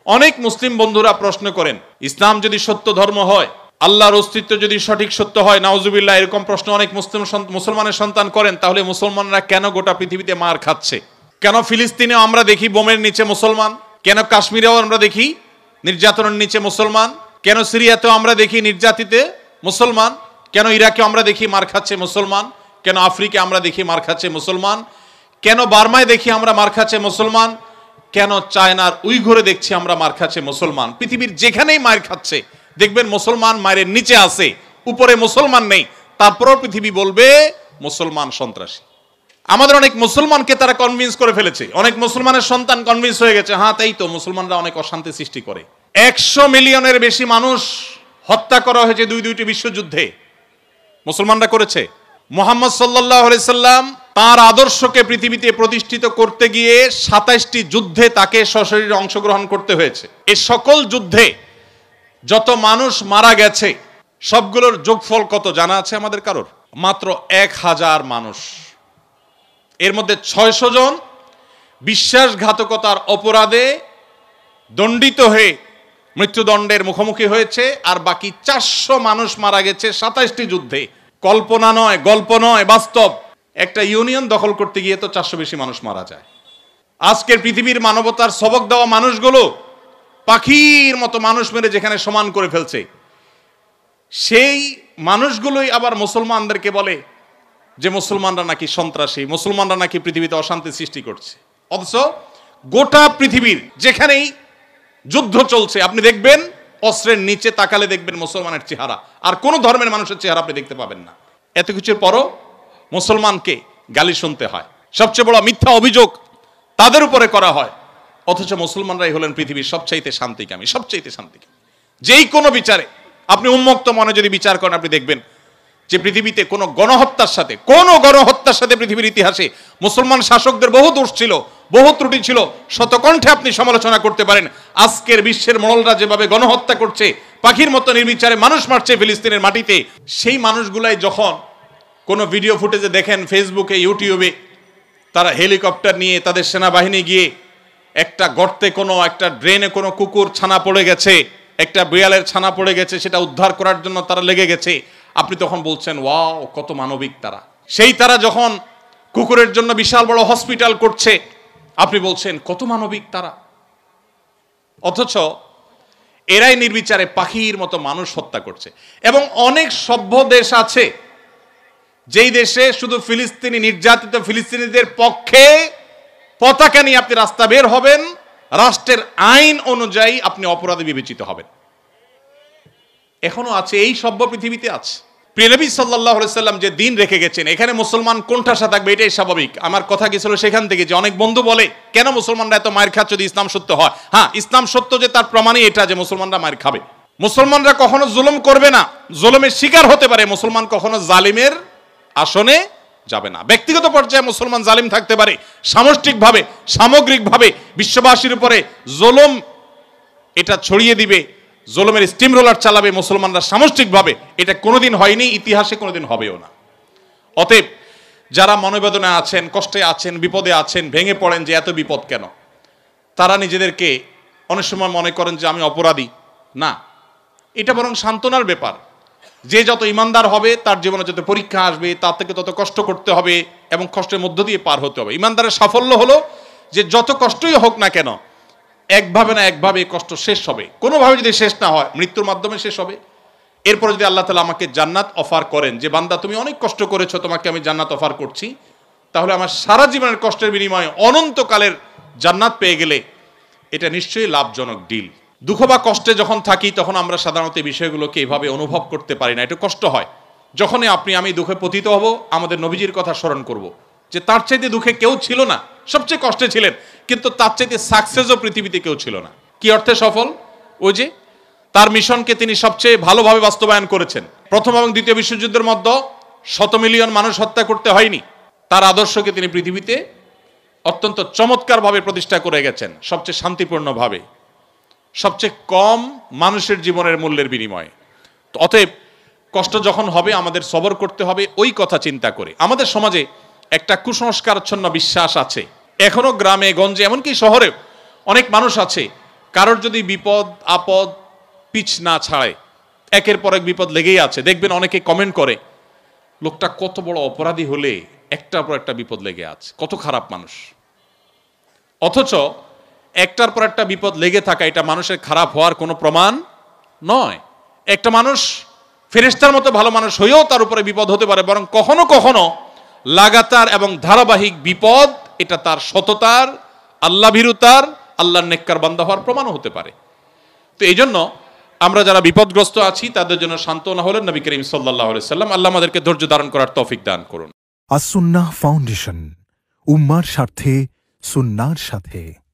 অনেক মুসলিম বন্ধুরা প্রশ্ন করেন, ইসলাম যদি সত্য ধর্ম হয়, আল্লাহর অস্তিত্ব যদি সঠিক সত্য হয়, নাউজুবিল্লাহ, এরকম প্রশ্ন অনেক মুসলমানের সন্তান করেন, তাহলে মুসলমানরা কেন গোটা পৃথিবীতে মার খাচ্ছে? কেন ফিলিস্তিনে আমরা দেখি বোমের নিচে মুসলমান? কেন কাশ্মীরেও আমরা দেখি নির্যাতনের নিচে মুসলমান? কেন সিরিয়াতেও আমরা দেখি নির্যাতিত মুসলমান? কেন ইরাকে আমরা দেখি মার খাচ্ছে মুসলমান? কেন আফ্রিকা আমরা দেখি মার খাচ্ছে মুসলমান? কেন বার্মায় দেখি আমরা মার খাচ্ছে মুসলমান? কেন চায়নার উইঘুরে দেখছি আমরা মার খাচ্ছে মুসলমান? পৃথিবীর যেখানেই মার খাচ্ছে দেখবেন মুসলমান মায়ের নিচে আছে, উপরে মুসলমান নেই, তারপরও পৃথিবী বলবে মুসলমান সন্ত্রাসী। আমাদের অনেক মুসলমানকে তারা কনভিন্স করে ফেলেছে, অনেক মুসলমানের সন্তান কনভিন্স হয়ে গেছে, হ্যাঁ তাই তো, মুসলমানরা অনেক অশান্তি সৃষ্টি করে। 100 মিলিয়নের বেশি মানুষ হত্যা করা হয়েছে দুইটি বিশ্বযুদ্ধে, মুসলমানরা করেছে। মুহাম্মদ সাল্লাল্লাহু আলাইহি সাল্লাম তার আদর্শকে পৃথিবীতে প্রতিষ্ঠিত করতে গিয়ে 27টি যুদ্ধে তাকে সশরীরে অংশগ্রহণ করতে হয়েছে। এই সকল যুদ্ধে যত মানুষ মারা গেছে সবগুলোর যোগফল কত জানা আছে আমাদের কারোর? মাত্র 1000 মানুষ। এর মধ্যে 600 জন বিশ্বাসঘাতকতার অপরাধে দণ্ডিত হয়ে মৃত্যুদণ্ডের মুখোমুখি হয়েছে, আর বাকি 400 মানুষ মারা গেছে 27টি যুদ্ধে। কল্পনা নয়, গল্প নয়, বাস্তব। একটা ইউনিয়ন দখল করতে গিয়ে তো 400 বেশি মানুষ মারা যায়। আজকের পৃথিবীর মানবতার সবক দেওয়া মানুষগুলো পাখির মতো মানুষ মেরে যেখানে সমান করে ফেলছে, সেই মানুষগুলোই আবার মুসলমানদেরকে বলে যে মুসলমানরা নাকি সন্ত্রাসী, মুসলমানরা নাকি পৃথিবীতে অশান্তি সৃষ্টি করছে। অথচ গোটা পৃথিবীর যেখানেই যুদ্ধ চলছে আপনি দেখবেন অস্ত্রের নিচে তাকালে দেখবেন মুসলমানের চেহারা, আর কোন ধর্মের মানুষের চেহারা আপনি দেখতে পাবেন না। এত কিছুর পরও মুসলমানকে গালি শুনতে হয়, সবচেয়ে বড় মিথ্যা অভিযোগ তাদের উপরে করা হয়। অথচ মুসলমানরাই হলেন পৃথিবীর সবচাইতে শান্তিকামী, সবচাইতে শান্তিকামী। যেই কোনো বিচারে আপনি উন্মুক্ত মনে যদি বিচার করেন, আপনি দেখবেন যে পৃথিবীতে কোনো গণহত্যার সাথে পৃথিবীর ইতিহাসে মুসলমান শাসকদের বহু দোষ ছিল, বহু ত্রুটি ছিল, শতকণ্ঠে আপনি সমালোচনা করতে পারেন। আজকের বিশ্বের মোড়লরা যেভাবে গণহত্যা করছে, পাখির মতো নির্বিচারে মানুষ মারছে ফিলিস্তিনের মাটিতে, সেই মানুষগুলাই যখন কোনো ভিডিও ফুটেজে দেখেন ফেসবুকে, ইউটিউবে, তারা হেলিকপ্টার নিয়ে তাদের সেনাবাহিনী গিয়ে একটা গর্তে, কোনো একটা ড্রেনে কোনো কুকুর ছানা পড়ে গেছে, একটা বিড়ালের ছানা পড়ে গেছে, সেটা উদ্ধার করার জন্য তারা লেগে গেছে, আপনি তখন বলছেন ওয়াও কত মানবিক তারা। সেই তারা যখন কুকুরের জন্য বিশাল বড় হসপিটাল করছে, আপনি বলছেন কত মানবিক তারা। অথচ এরাই নির্বিচারে পাখির মতো মানুষ হত্যা করছে। এবং অনেক সভ্য দেশ আছে যেই দেশে শুধু ফিলিস্তিনি নির্যাতিত ফিলিস্তিনিদের পক্ষে পতাকা নিয়ে আপনি রাস্তা বের হবেন, রাষ্ট্রের আইন অনুযায়ী আপনি অপরাধী বিবেচিত হবেন। এখনো আছে, এই সভ্য পৃথিবীতে আছে। প্রিয় নবী সাল্লাল্লাহু আলাইহি সাল্লাম যে দিন রেখে গেছেন, এখানে মুসলমান কোণঠাসা থাকবে, এটাই স্বাভাবিক। আমার কথা গেছিল সেখান থেকে যে অনেক বন্ধু বলে কেন মুসলমানরা এত মার খাচ্ছে যদি ইসলাম সত্য হয়? হ্যাঁ, ইসলাম সত্য যে তার প্রমাণই এটা যে মুসলমানরা মার খাবে। মুসলমানরা কখনো জুলুম করবে না, জুলুমের শিকার হতে পারে, মুসলমান কখনো জালিমের আসনে যাবে না। ব্যক্তিগত পর্যায়ে মুসলমান জালিম থাকতে পারে, সামষ্টিকভাবে সামগ্রিকভাবে বিশ্ববাসীর উপরে জুলুম এটা ছড়িয়ে দিবে, জুলুমের স্টিম রোলার চালাবে মুসলমানরা সামষ্টিকভাবে, এটা কোনোদিন হয়নি, ইতিহাসে কোনোদিন হবেও না। অতএব যারা মনোবেদনা আছেন, কষ্টে আছেন, বিপদে আছেন, ভেঙে পড়েন যে এত বিপদ কেন, তারা নিজেদেরকে অনেক সময় মনে করেন যে আমি অপরাধী। না, এটা বরং সান্ত্বনার ব্যাপার। যে যত ইমানদার হবে তার জীবনে যত পরীক্ষা আসবে তার থেকে তত কষ্ট করতে হবে এবং কষ্টের মধ্য দিয়ে পার হতে হবে। ইমানদারের সাফল্য হলো যে যত কষ্টই হোক না কেন, একভাবে না একভাবে কষ্ট শেষ হবে। কোনোভাবে যদি শেষ না হয়, মৃত্যুর মাধ্যমে শেষ হবে। এরপরে যদি আল্লাহ তাআলা আমাকে জান্নাত অফার করেন যে বান্দা তুমি অনেক কষ্ট করেছো, তোমাকে আমি জান্নাত অফার করছি, তাহলে আমার সারা জীবনের কষ্টের বিনিময়ে অনন্তকালের জান্নাত পেয়ে গেলে এটা নিশ্চয়ই লাভজনক ডিল। দুঃখ বা কষ্টে যখন থাকি তখন আমরা সাধারণত এই বিষয়গুলোকে এভাবে অনুভব করতে পারি না, একটু কষ্ট হয়। যখনই আমি দুঃখে পতিত হব, আমাদের নবীজির কথা স্মরণ করব যে তার চাইতে দুঃখে কেউ ছিল না, সবচেয়ে কষ্টে ছিলেন, কিন্তু তার চাইতে সাকসেসও পৃথিবীতে কেউ ছিল না। কি অর্থে সফল? ওই যে তার মিশনকে তিনি সবচেয়ে ভালোভাবে বাস্তবায়ন করেছেন। প্রথম এবং দ্বিতীয় বিশ্বযুদ্ধের মধ্যে 100 মিলিয়ন মানুষ হত্যা করতে হয়নি। তার আদর্শকে তিনি পৃথিবীতে অত্যন্ত চমৎকারভাবে প্রতিষ্ঠা করে গেছেন, সবচেয়ে শান্তিপূর্ণভাবে, সবচেয়ে কম মানুষের জীবনের মূল্যের বিনিময়ে। অতএব কষ্ট যখন হবে আমাদের সবর করতে হবে ওই কথা চিন্তা করে। আমাদের সমাজে একটা কুসংস্কারাচ্ছন্ন বিশ্বাস আছে, এখনো গ্রামে গঞ্জে এমনকি শহরেও অনেক মানুষ আছে কারোর যদি বিপদ আপদ পিছ না ছাড়ে, একের পর এক বিপদ লেগেই আছে, দেখবেন অনেকে কমেন্ট করে লোকটা কত বড় অপরাধী হলে একটার পর একটা বিপদ লেগে আছে, কত খারাপ মানুষ। অথচ একটার পর একটা বিপদ লেগে থাকা এটা মানুষের খারাপ হওয়ার কোনো প্রমাণ নয়। একটা মানুষ ফেরেশতার মতো ভালো মানুষ হয়েও তার উপরে বিপদ হতে পারে, বরং কখনো কখনো লাগাতার এবং ধারাবাহিক বিপদ এটা তার সততার, আল্লাহ ভীরুতার, আল্লাহর নেককার বান্দা হওয়ার প্রমাণও হতে পারে। তো এই জন্য আমরা যারা বিপদগ্রস্ত আছি তাদের জন্য সান্ত্বনা হলেন নবী করিম সাল্লাল্লাহু আলাইহি সাল্লাম। আল্লাহ আমাদেরকে ধৈর্য ধারণ করার তৌফিক দান করুন। আস-সুন্নাহ ফাউন্ডেশন, উম্মার স্বার্থে সুন্নাহর সাথে।